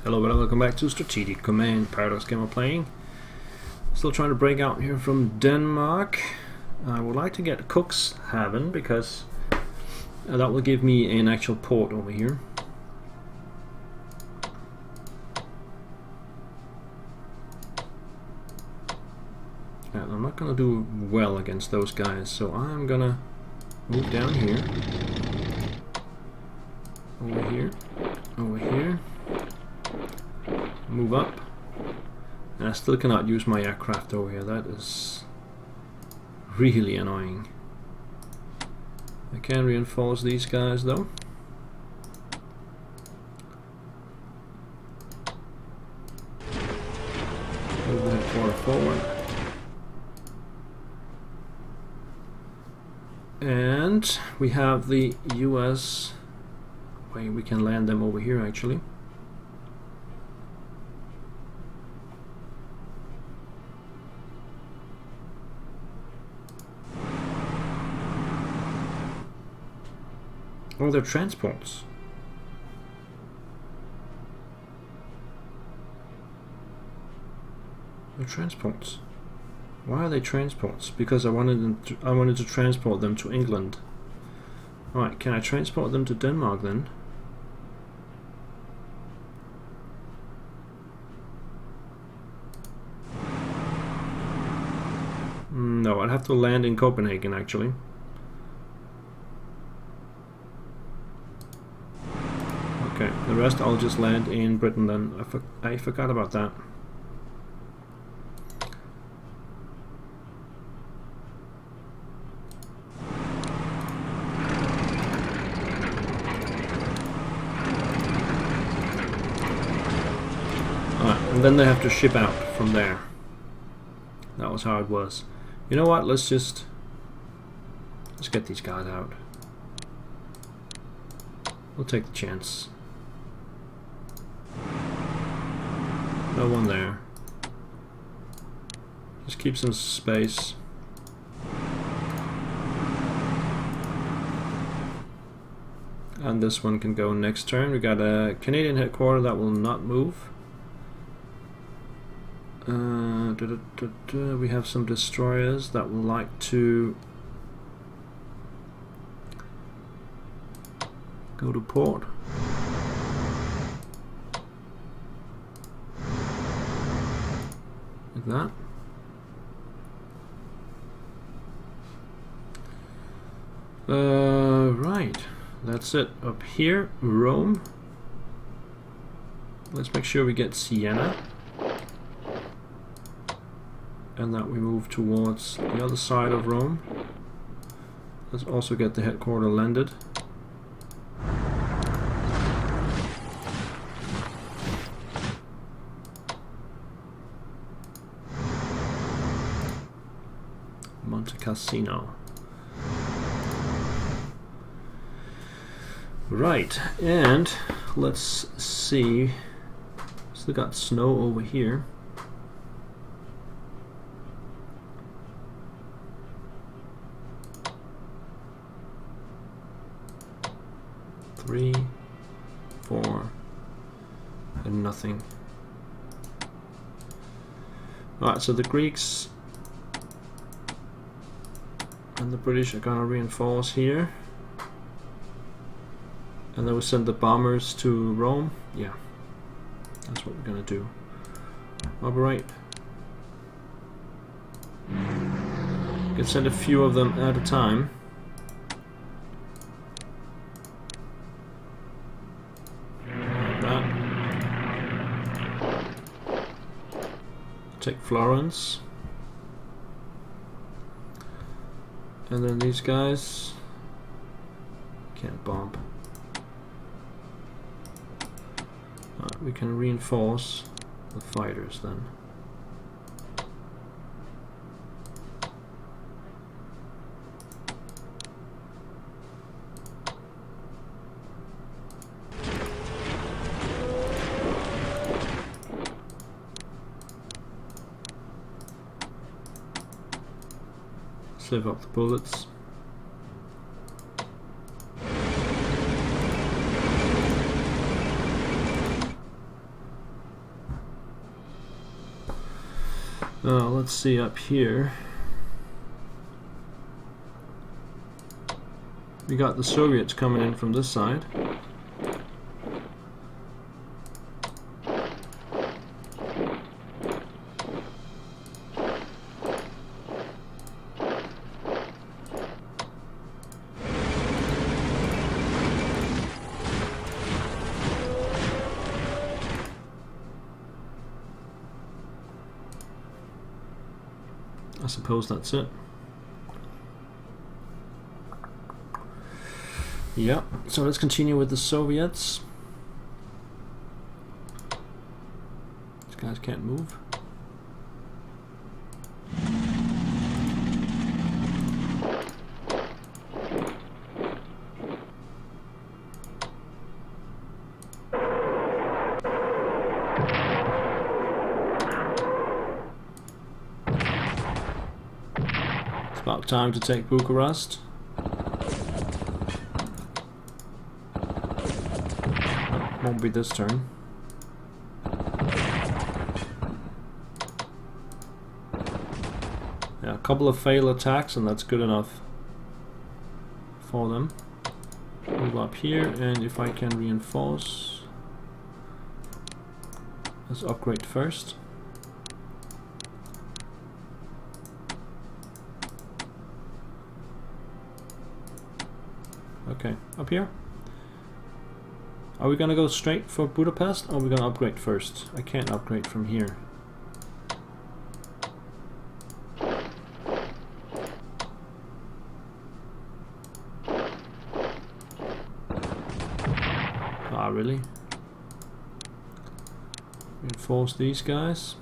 Hello and welcome back to Strategic Command, Paradox game we're playing. Still trying to break out here from Denmark. I would like to get Cuxhaven because that will give me an actual port over here. And I'm not gonna do well against those guys, so I'm gonna move down here. Over here. Over here. Move up, and I still cannot use my aircraft over here. That is really annoying. I can reinforce these guys though. Move the headquarters forward, and we have the US. Wait, we can land them over here actually. Oh, they're transports. They're transports. Why are they transports? Because I wanted to transport them to England. Alright, can I transport them to Denmark then? No, I'd have to land in Copenhagen actually. Okay, the rest I'll just land in Britain then. I forgot about that. Alright, and then they have to ship out from there. That was how it was. You know what, let's get these guys out. We'll take the chance. No one there. Just keep some space. And this one can go next turn. We got a Canadian headquarters that will not move. We have some destroyers that would like to go to port. Like that. Right, that's it. Up here, Rome. Let's make sure we get Siena. And that we move towards the other side of Rome. Let's also get the headquarters landed. Monte Cassino. Right, and let's see. Still got snow over here. Three, 4, and nothing. Alright, so the Greeks and the British are gonna reinforce here. And then we send the bombers to Rome. Yeah, that's what we're gonna do. Alright. You can send a few of them at a time. Take Florence, and then these guys can't bomb. We can reinforce the fighters then. Save up the bullets. Let's see up here. We got the Soviets coming in from this side. I suppose that's it. Yeah, so let's continue with the Soviets. These guys can't move. It's about time to take Bucharest. Won't be this turn. Yeah, a couple of failed attacks and that's good enough for them. Move up here, and if I can reinforce, let's upgrade first. Okay, up here. Are we gonna go straight for Budapest, or are we gonna upgrade first? I can't upgrade from here. Ah, really? Reinforce these guys.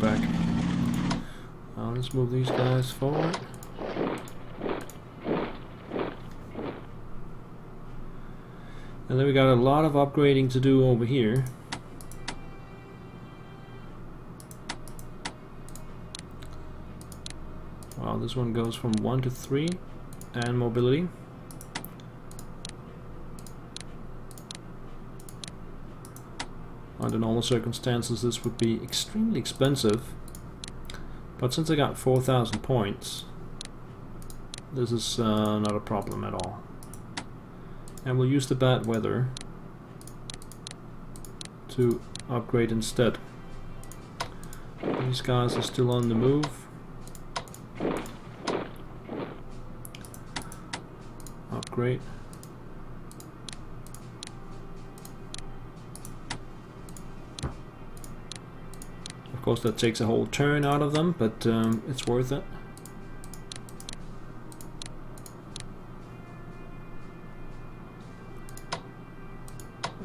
Back. Let's move these guys forward. And then we got a lot of upgrading to do over here. Wow, this one goes from 1 to 3 and mobility. Under normal circumstances this would be extremely expensive, but since I got 4,000 points, this is not a problem at all. And we'll use the bad weather to upgrade instead. These guys are still on the move. Upgrade. Of course that takes a whole turn out of them, but it's worth it.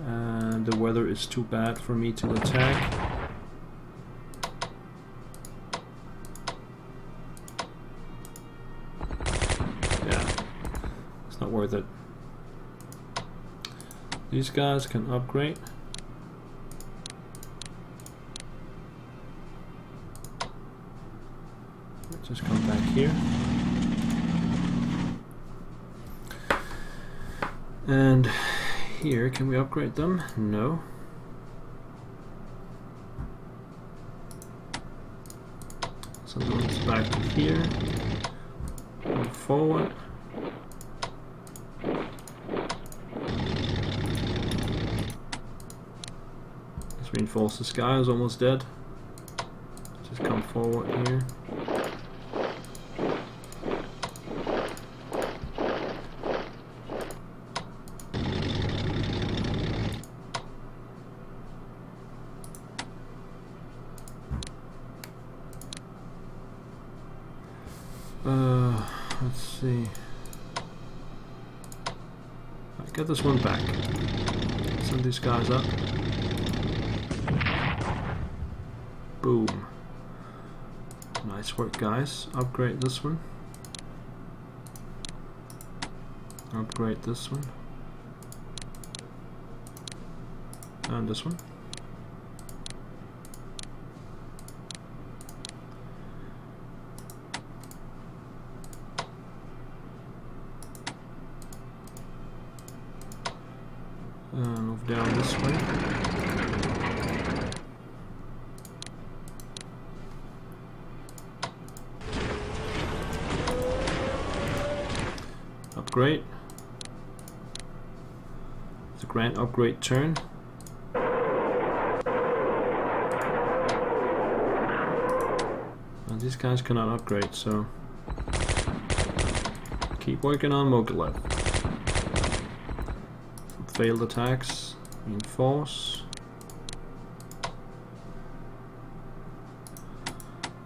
And the weather is too bad for me to attack. Yeah, it's not worth it. These guys can upgrade. Just come back here. And here, can we upgrade them? No. So let's back to here. Move forward. Let's reinforce this guy who's almost dead. Just come forward here. Let's see. Right, get this one back. Send these guys up. Boom. Nice work, guys. Upgrade this one. Upgrade this one. And this one. down this way. Upgrade. It's a grand upgrade turn. And these guys cannot upgrade, so keep working on Mogilev. Failed attacks, reinforce.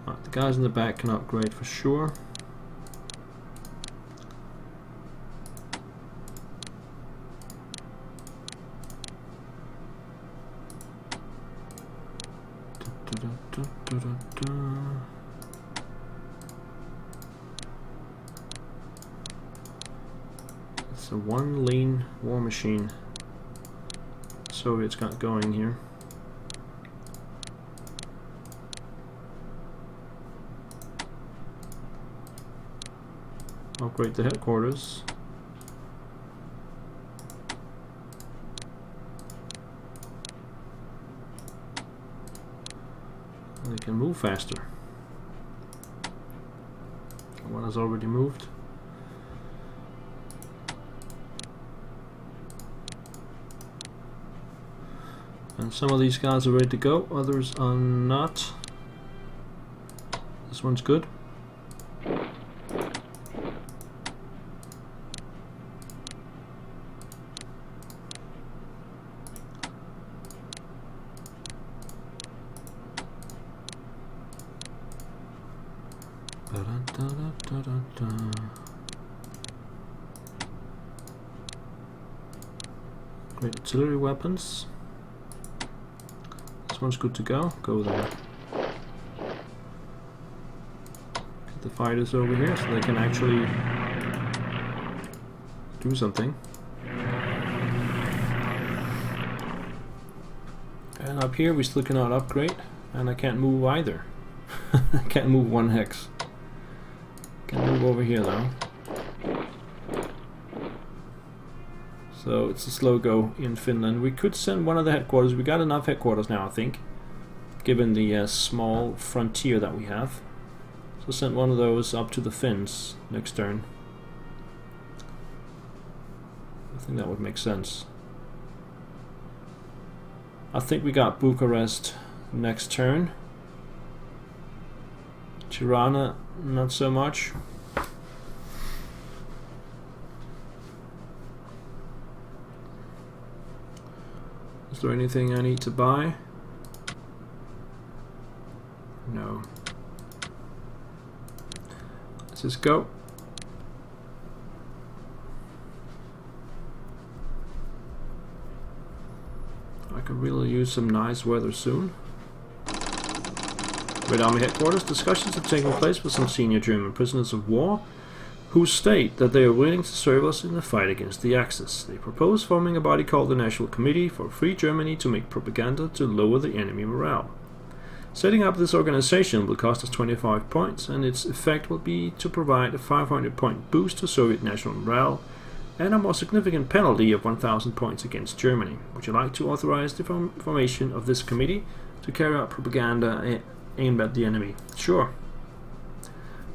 Right, the guys in the back can upgrade for sure. It's a one lean war machine Soviets got going here. Upgrade the headquarters. They can move faster. One has already moved. And some of these guys are ready to go, others are not. This one's good. Great artillery weapons. This one's good to go. Go there. Get the fighters over here so they can actually do something. And up here we still cannot upgrade, and I can't move either. I can't move one hex. Can move over here though. So it's a slow go in Finland. We could send one of the headquarters. We got enough headquarters now, I think, given the small frontier that we have. So send one of those up to the Finns next turn. I think that would make sense. I think we got Bucharest next turn. Tirana, not so much. Is there anything I need to buy? No. Let's just go. I could really use some nice weather soon. Red Army headquarters. Discussions have taken place with some senior German prisoners of war who state that they are willing to serve us in the fight against the Axis. They propose forming a body called the National Committee for Free Germany to make propaganda to lower the enemy morale. Setting up this organization will cost us 25 points, and its effect will be to provide a 500-point boost to Soviet national morale and a more significant penalty of 1,000 points against Germany. Would you like to authorize the formation of this committee to carry out propaganda aimed at the enemy? Sure.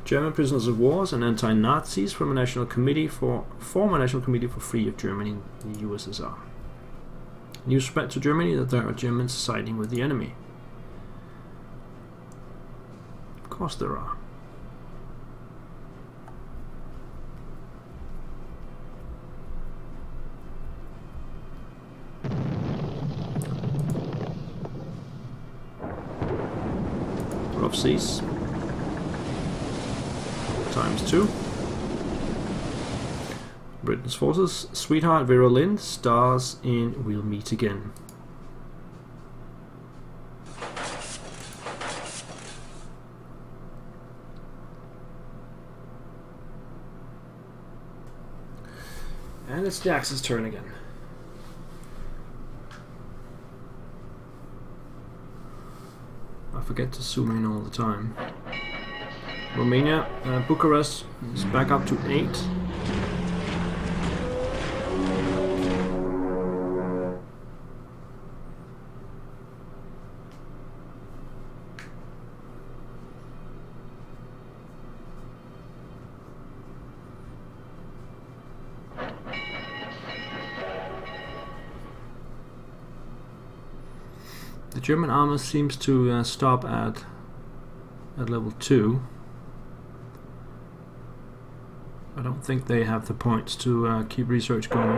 German prisoners of war and anti-Nazis from a national committee form a national committee for free of Germany in the USSR. News spread to Germany that there are Germans siding with the enemy. Of course there are. Rough seas. ×2. Britain's forces. Sweetheart Vera Lynn stars in We'll Meet Again. And it's the Axis turn again. I forget to zoom in all the time. Romania, Bucharest is back up to 8. German armor seems to stop at level 2. I don't think they have the points to keep research going.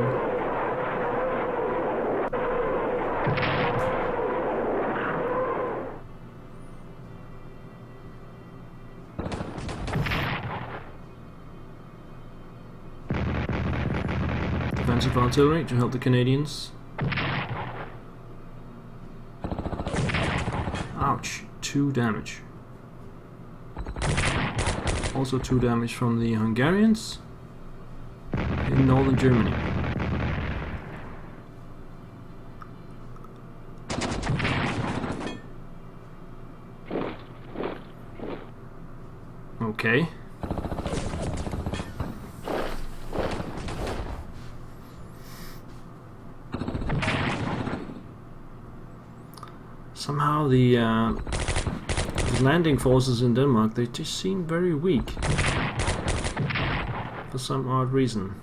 Defensive artillery to help the Canadians. Ouch, 2 damage. Also 2 damage from the Hungarians in northern Germany. Okay. Somehow the landing forces in Denmark, they just seem very weak for some odd reason.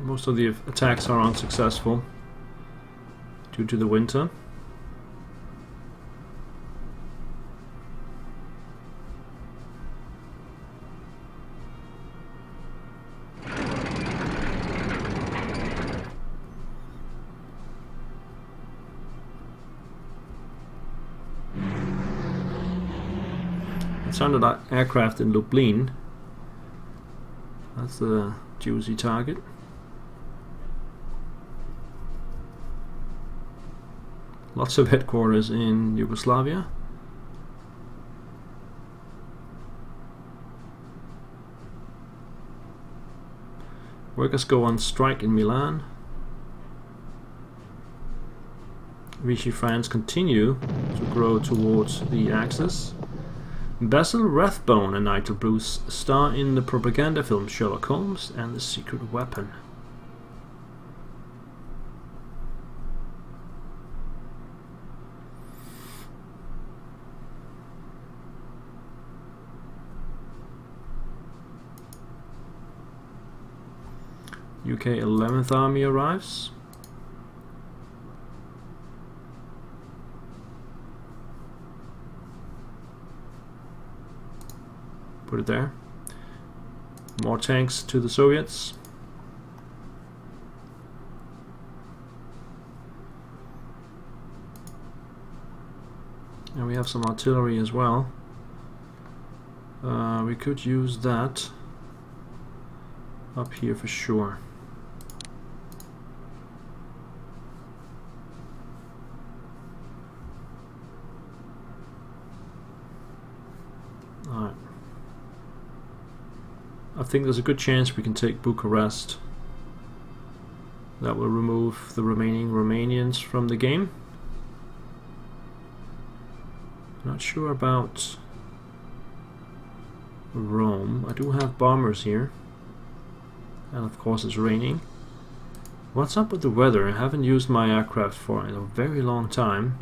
Most of the attacks are unsuccessful due to the winter. It's under that aircraft in Lublin. That's the juicy target. Lots of headquarters in Yugoslavia. Workers go on strike in Milan. Vichy France continue to grow towards the Axis. Basil Rathbone and Nigel Bruce star in the propaganda film Sherlock Holmes and the Secret Weapon. UK 11th Army arrives. Put it there. More tanks to the Soviets. And we have some artillery as well. We could use that up here for sure. Alright. I think there's a good chance we can take Bucharest. That will remove the remaining Romanians from the game. Not sure about Rome. I do have bombers here. And of course it's raining. What's up with the weather? I haven't used my aircraft for a very long time.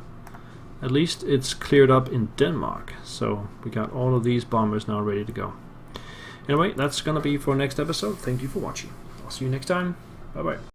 At least it's cleared up in Denmark. So we got all of these bombers now ready to go. Anyway, that's gonna be for next episode. Thank you for watching. I'll see you next time. Bye bye.